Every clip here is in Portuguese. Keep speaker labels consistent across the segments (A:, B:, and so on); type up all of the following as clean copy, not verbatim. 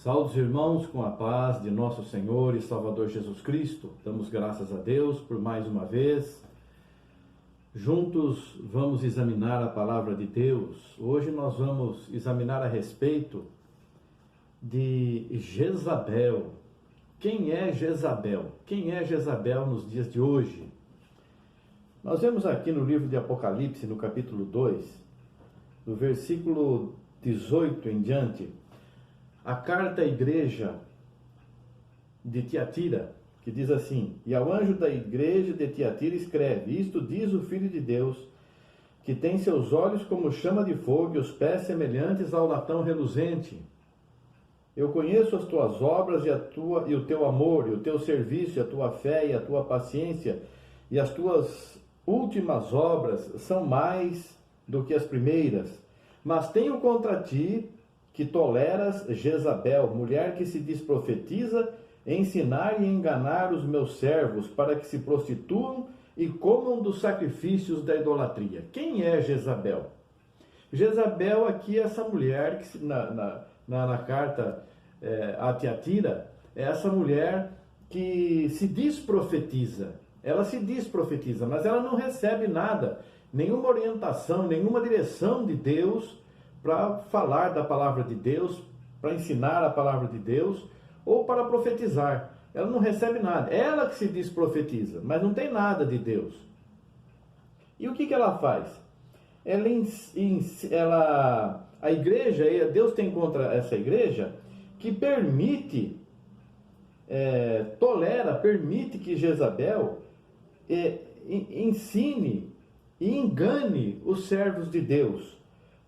A: Saúde, irmãos, com a paz de nosso Senhor e Salvador Jesus Cristo. Damos graças a Deus por mais uma vez. Juntos vamos examinar a palavra de Deus. Hoje nós vamos examinar a respeito de Jezabel. Quem é Jezabel? Quem é Jezabel nos dias de hoje? Nós vemos aqui no livro de Apocalipse, no capítulo 2, do versículo 18 em diante, a carta à igreja de Tiatira, que diz assim: E ao anjo da igreja de Tiatira escreve: Isto diz o Filho de Deus, que tem seus olhos como chama de fogo e os pés semelhantes ao latão reluzente. Eu conheço as tuas obras e o teu amor, e o teu serviço, e a tua fé, e a tua paciência, e as tuas últimas obras são mais do que as primeiras. Mas tenho contra ti que toleras Jezabel, mulher que se diz profetiza, ensinar e enganar os meus servos, para que se prostituam e comam dos sacrifícios da idolatria. Quem é Jezabel? Jezabel aqui é essa mulher que na carta a Tiatira, é essa mulher que se diz profetiza. Ela se diz profetiza, mas ela não recebe nada, nenhuma orientação, nenhuma direção de Deus para falar da palavra de Deus, para ensinar a palavra de Deus ou para profetizar. Ela não recebe nada. Ela que se diz profetiza, mas não tem nada de Deus. E o que ela faz? A igreja, Deus tem contra essa igreja que permite que Jezabel ensine e engane os servos de Deus,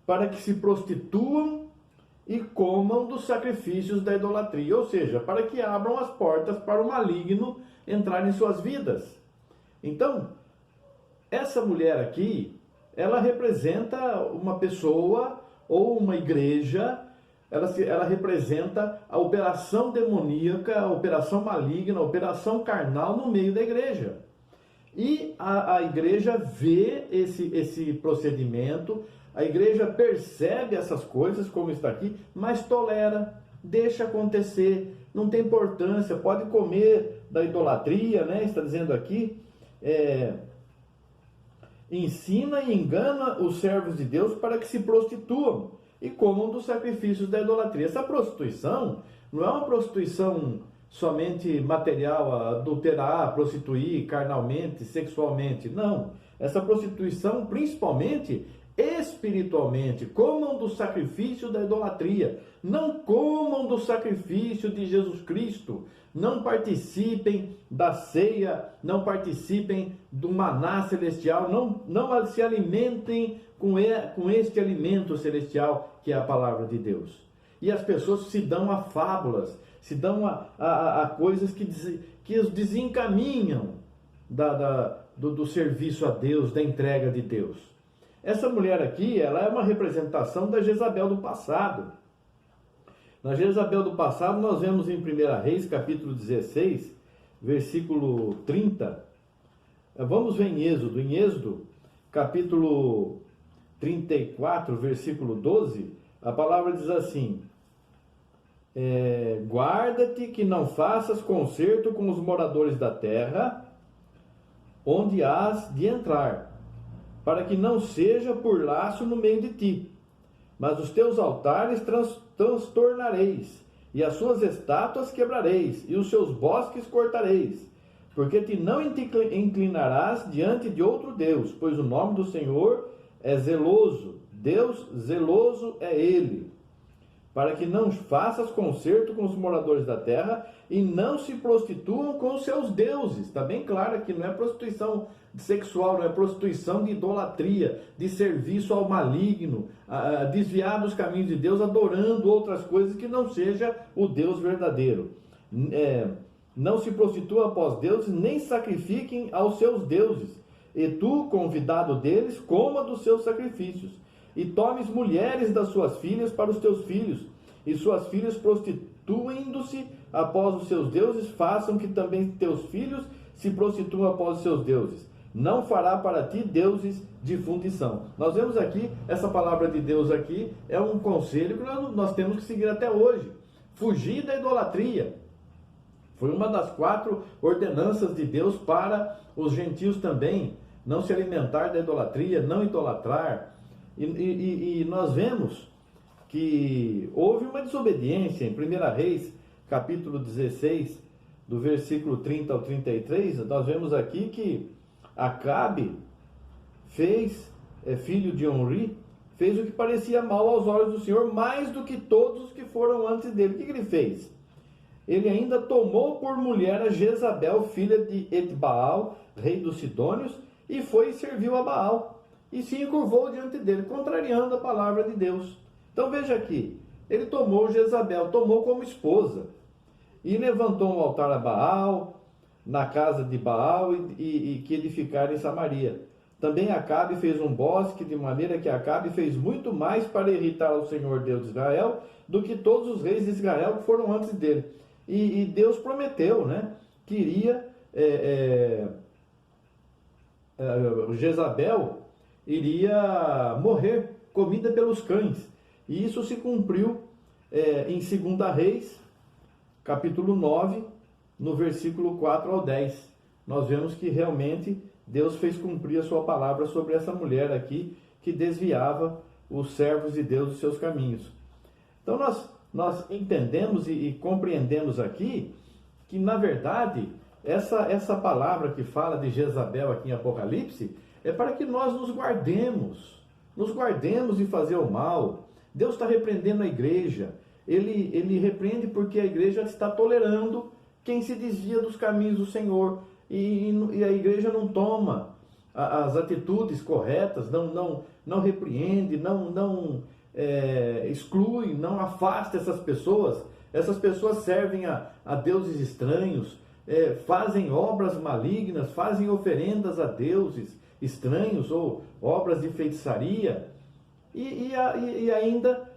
A: para que se prostituam e comam dos sacrifícios da idolatria, ou seja, para que abram as portas para o maligno entrar em suas vidas. Então, essa mulher aqui, ela representa uma pessoa ou uma igreja, ela representa a operação demoníaca, a operação maligna, a operação carnal no meio da igreja. E a igreja vê esse procedimento, a igreja percebe essas coisas, como está aqui, mas tolera, deixa acontecer, não tem importância, pode comer da idolatria, né? Está dizendo aqui, ensina e engana os servos de Deus para que se prostituam e comam dos sacrifícios da idolatria. Essa prostituição não é uma prostituição somente material, adulterar, prostituir carnalmente, sexualmente. Não. Essa prostituição, principalmente espiritualmente, comam do sacrifício da idolatria. Não comam do sacrifício de Jesus Cristo. Não participem da ceia, não participem do maná celestial, não se alimentem com este alimento celestial que é a palavra de Deus. E as pessoas se dão a fábulas, se dão a coisas que os desencaminham do serviço a Deus, da entrega de Deus. Essa mulher aqui, ela é uma representação da Jezabel do passado. Na Jezabel do passado, nós vemos em 1 Reis, capítulo 16, versículo 30. Vamos ver em Êxodo, capítulo 34, versículo 12, a palavra diz assim: guarda-te que não faças concerto com os moradores da terra, onde has de entrar, para que não seja por laço no meio de ti. Mas os teus altares transtornareis, e as suas estátuas quebrareis, e os seus bosques cortareis, porque te não inclinarás diante de outro Deus, pois o nome do Senhor é zeloso, Deus zeloso é Ele, para que não faças concerto com os moradores da terra e não se prostituam com os seus deuses. Está bem claro que não é prostituição sexual, não é prostituição de idolatria, de serviço ao maligno, desviar dos caminhos de Deus, adorando outras coisas que não seja o Deus verdadeiro. Não se prostituam após deuses, nem sacrifiquem aos seus deuses. E tu, convidado deles, coma dos seus sacrifícios. E tomes mulheres das suas filhas para os teus filhos, e suas filhas prostituindo-se após os seus deuses, façam que também teus filhos se prostituam após os seus deuses. Não fará para ti deuses de fundição. Nós vemos aqui, essa palavra de Deus aqui, é um conselho que nós temos que seguir até hoje. fugir da idolatria. Foi uma das 4 ordenanças de Deus para os gentios também, não se alimentar da idolatria, não idolatrar. E nós vemos que houve uma desobediência em 1 Reis, capítulo 16, do versículo 30 ao 33, nós vemos aqui que Acabe fez, filho de Onri, fez o que parecia mal aos olhos do Senhor, mais do que todos os que foram antes dele. O que ele fez? Ele ainda tomou por mulher a Jezabel, filha de Etbaal, rei dos Sidônios, e foi e serviu a Baal, e se encurvou diante dele, contrariando a palavra de Deus. Então veja aqui, ele tomou Jezabel, tomou como esposa, e levantou um altar a Baal, na casa de Baal, e que edificaram em Samaria. Também Acabe fez um bosque, de maneira que Acabe fez muito mais para irritar ao Senhor Deus de Israel, do que todos os reis de Israel que foram antes dele. E Deus prometeu, né, que iria, Jezabel iria morrer, comida pelos cães. E isso se cumpriu em 2 Reis, capítulo 9, no versículo 4 ao 10. Nós vemos que realmente Deus fez cumprir a sua palavra sobre essa mulher aqui, que desviava os servos de Deus dos seus caminhos. Então nós entendemos e compreendemos aqui que, na verdade, essa palavra que fala de Jezabel aqui em Apocalipse é para que nós nos guardemos de fazer o mal. Deus está repreendendo a igreja. Ele repreende porque a igreja está tolerando quem se desvia dos caminhos do Senhor. E a igreja não toma as atitudes corretas, não repreende, não exclui, não afasta essas pessoas. Essas pessoas servem a deuses estranhos, fazem obras malignas, fazem oferendas a deuses estranhos ou obras de feitiçaria, e ainda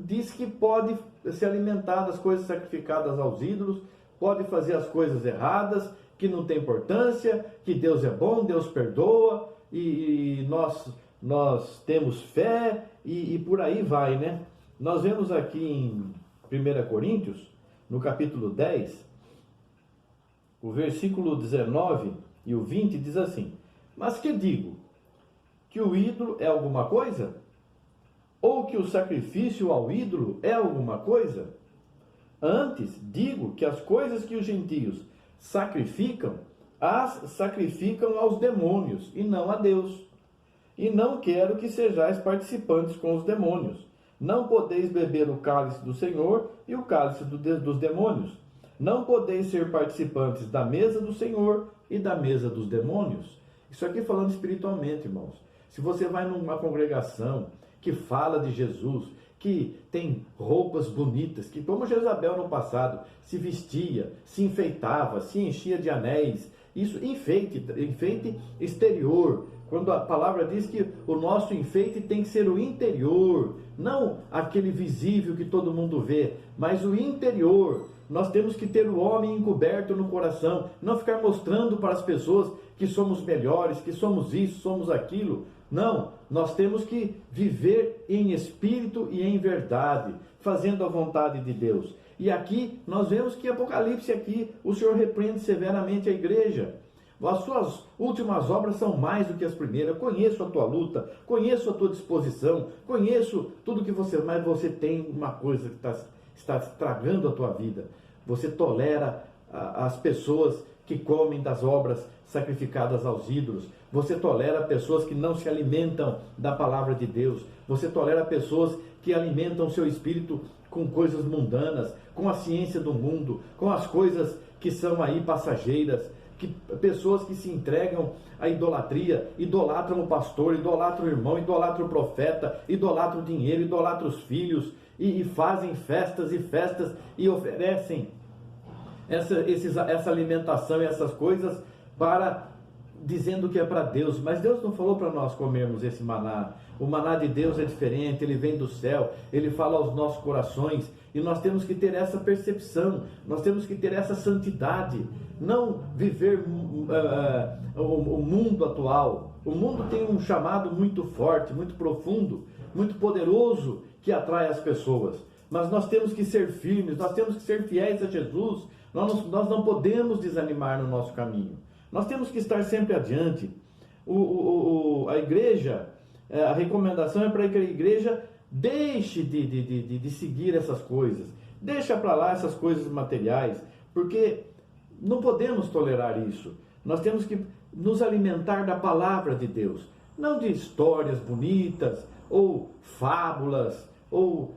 A: diz que pode se alimentar das coisas sacrificadas aos ídolos, pode fazer as coisas erradas, que não tem importância, que Deus é bom, Deus perdoa, e nós temos fé, e por aí vai, né? Nós vemos aqui em 1 Coríntios, no capítulo 10, o versículo 19 e o 20 diz assim: mas que digo? Que o ídolo é alguma coisa? Ou que o sacrifício ao ídolo é alguma coisa? Antes, digo que as coisas que os gentios sacrificam, as sacrificam aos demônios e não a Deus. E não quero que sejais participantes com os demônios. Não podeis beber o cálice do Senhor e o cálice dos demônios. Não podeis ser participantes da mesa do Senhor e da mesa dos demônios. Isso aqui falando espiritualmente, irmãos. Se você vai numa congregação que fala de Jesus, que tem roupas bonitas, que como Jezabel no passado se vestia, se enfeitava, se enchia de anéis, isso, enfeite exterior, quando a palavra diz que o nosso enfeite tem que ser o interior, não aquele visível que todo mundo vê, mas o interior. Nós temos que ter o homem encoberto no coração, não ficar mostrando para as pessoas que somos melhores, que somos isso, somos aquilo. Não, nós temos que viver em espírito e em verdade, fazendo a vontade de Deus. E aqui nós vemos que Apocalipse aqui, o Senhor repreende severamente a igreja. As suas últimas obras são mais do que as primeiras. Conheço a tua luta, conheço a tua disposição, conheço tudo que você... Mas você tem uma coisa que está estragando a tua vida. Você tolera as pessoas que comem das obras sacrificadas aos ídolos. Você tolera pessoas que não se alimentam da palavra de Deus. Você tolera pessoas que alimentam seu espírito com coisas mundanas, com a ciência do mundo, com as coisas que são aí passageiras, pessoas que se entregam à idolatria, idolatram o pastor, idolatram o irmão, idolatram o profeta, idolatram o dinheiro, idolatram os filhos, e fazem festas e festas e oferecem essa alimentação e essas coisas dizendo que é para Deus. Mas Deus não falou para nós comermos esse maná. O maná de Deus é diferente, ele vem do céu, ele fala aos nossos corações, e nós temos que ter essa percepção, nós temos que ter essa santidade, não viver o mundo atual. O mundo tem um chamado muito forte, muito profundo, muito poderoso, que atrai as pessoas. mas nós temos que ser firmes, nós temos que ser fiéis a Jesus, nós não podemos desanimar no nosso caminho, nós temos que estar sempre adiante. A igreja, a recomendação é para que a igreja deixe de seguir essas coisas, deixa para lá essas coisas materiais, porque não podemos tolerar isso. Nós temos que nos alimentar da palavra de Deus, não de histórias bonitas, ou fábulas, ou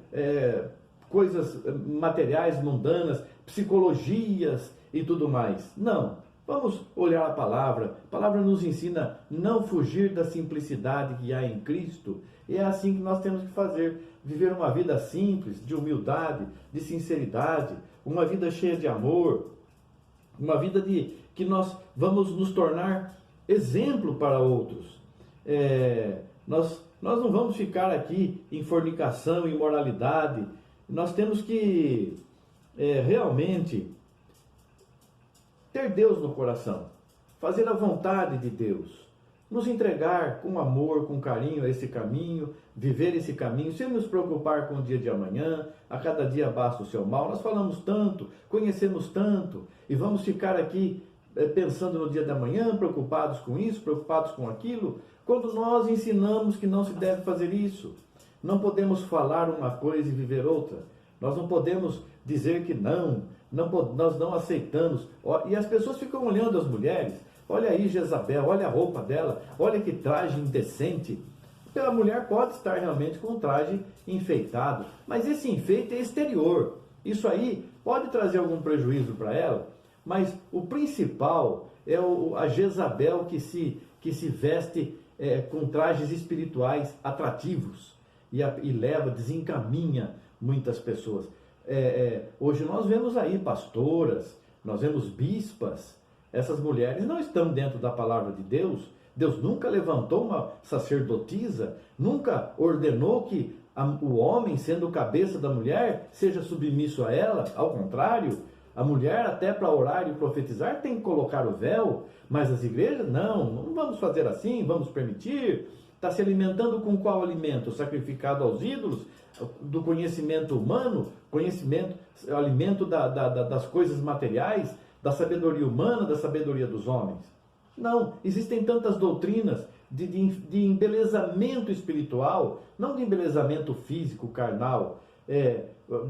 A: coisas materiais mundanas, psicologias e tudo mais. Não, vamos olhar a palavra nos ensina a não fugir da simplicidade que há em Cristo, e é assim que nós temos que fazer, viver uma vida simples, de humildade, de sinceridade, uma vida cheia de amor, uma vida que nós vamos nos tornar exemplo para outros. Nós não vamos ficar aqui em fornicação, imoralidade. Nós temos que realmente ter Deus no coração, fazer a vontade de Deus, nos entregar com amor, com carinho a esse caminho, viver esse caminho, sem nos preocupar com o dia de amanhã, a cada dia basta o seu mal. Nós falamos tanto, conhecemos tanto, e vamos ficar aqui pensando no dia de amanhã, preocupados com isso, preocupados com aquilo, quando nós ensinamos que não se deve fazer isso. Não podemos falar uma coisa e viver outra. Nós não podemos dizer que nós não aceitamos. E as pessoas ficam olhando as mulheres. Olha aí Jezabel, olha a roupa dela, olha que traje indecente. A mulher pode estar realmente com um traje enfeitado, mas esse enfeite é exterior. Isso aí pode trazer algum prejuízo para ela, mas o principal é a Jezabel que se veste com trajes espirituais atrativos e desencaminha muitas pessoas. Hoje nós vemos aí pastoras, nós vemos bispas. Essas mulheres não estão dentro da palavra de Deus. Deus nunca levantou uma sacerdotisa, nunca ordenou que o homem, sendo o cabeça da mulher, seja submisso a ela. Ao contrário, a mulher, até para orar e profetizar, tem que colocar o véu. Mas as igrejas, não vamos fazer assim, vamos permitir. Está se alimentando com qual alimento? Sacrificado aos ídolos? Do conhecimento humano? Alimento das coisas materiais? Da sabedoria humana, da sabedoria dos homens? Não, existem tantas doutrinas de embelezamento espiritual, não de embelezamento físico, carnal,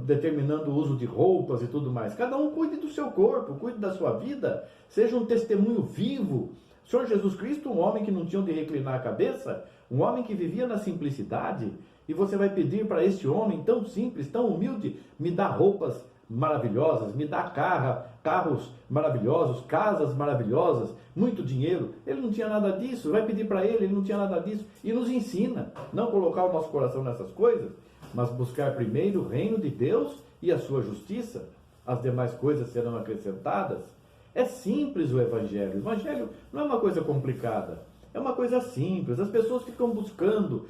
A: determinando o uso de roupas e tudo mais. Cada um cuide do seu corpo, cuide da sua vida, seja um testemunho vivo. O Senhor Jesus Cristo, um homem que não tinha onde reclinar a cabeça, um homem que vivia na simplicidade, e você vai pedir para este homem tão simples, tão humilde, me dá roupas maravilhosas, me dá carros maravilhosos, casas maravilhosas, muito dinheiro. Ele não tinha nada disso. Vai pedir para ele não tinha nada disso. E nos ensina não colocar o nosso coração nessas coisas, mas buscar primeiro o reino de Deus e a sua justiça. As demais coisas serão acrescentadas. É simples o Evangelho. O Evangelho não é uma coisa complicada. É uma coisa simples. As pessoas ficam buscando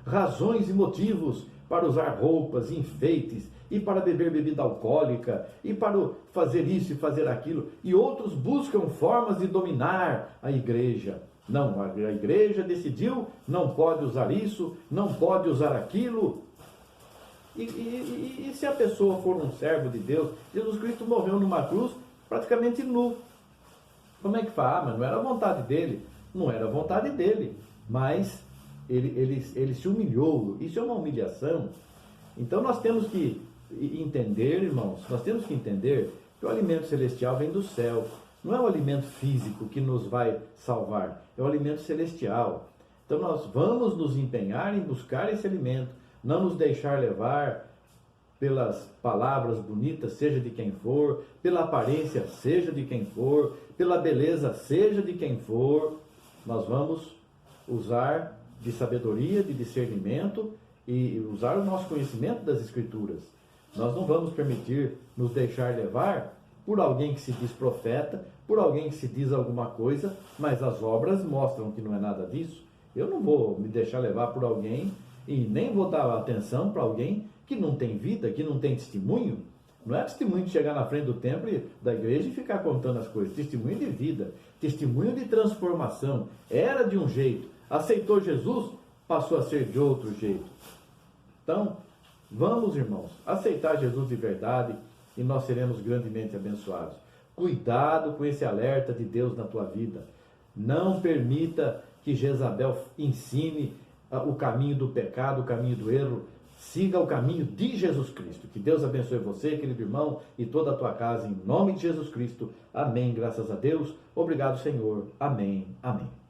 A: razões e motivos para usar roupas, enfeites, e para beber bebida alcoólica, e para fazer isso e fazer aquilo. E outros buscam formas de dominar a igreja. Não, a igreja decidiu, não pode usar isso, não pode usar aquilo. E se a pessoa for um servo de Deus, Jesus Cristo morreu numa cruz praticamente nu. Como é que faz? Mas não era a vontade dele. Não era a vontade dele. Mas ele se humilhou. Isso é uma humilhação. Então nós temos que entender, irmãos, nós temos que entender que o alimento celestial vem do céu. Não é o alimento físico que nos vai salvar, é o alimento celestial. Então nós vamos nos empenhar em buscar esse alimento, não nos deixar levar pelas palavras bonitas, seja de quem for, pela aparência, seja de quem for, pela beleza, seja de quem for. Nós vamos usar de sabedoria, de discernimento e usar o nosso conhecimento das Escrituras. Nós não vamos permitir nos deixar levar por alguém que se diz profeta, por alguém que se diz alguma coisa, mas as obras mostram que não é nada disso. Eu não vou me deixar levar por alguém e nem vou dar atenção para alguém que não tem vida, que não tem testemunho. Não é testemunho de chegar na frente do templo e da igreja e ficar contando as coisas. Testemunho de vida, testemunho de transformação. Era de um jeito, aceitou Jesus, passou a ser de outro jeito. Então, Vamos, irmãos, aceitar Jesus de verdade e nós seremos grandemente abençoados. Cuidado com esse alerta de Deus na tua vida. Não permita que Jezabel ensine o caminho do pecado, o caminho do erro. Siga o caminho de Jesus Cristo. Que Deus abençoe você, querido irmão, e toda a tua casa, em nome de Jesus Cristo. Amém. Graças a Deus. Obrigado, Senhor. Amém. Amém.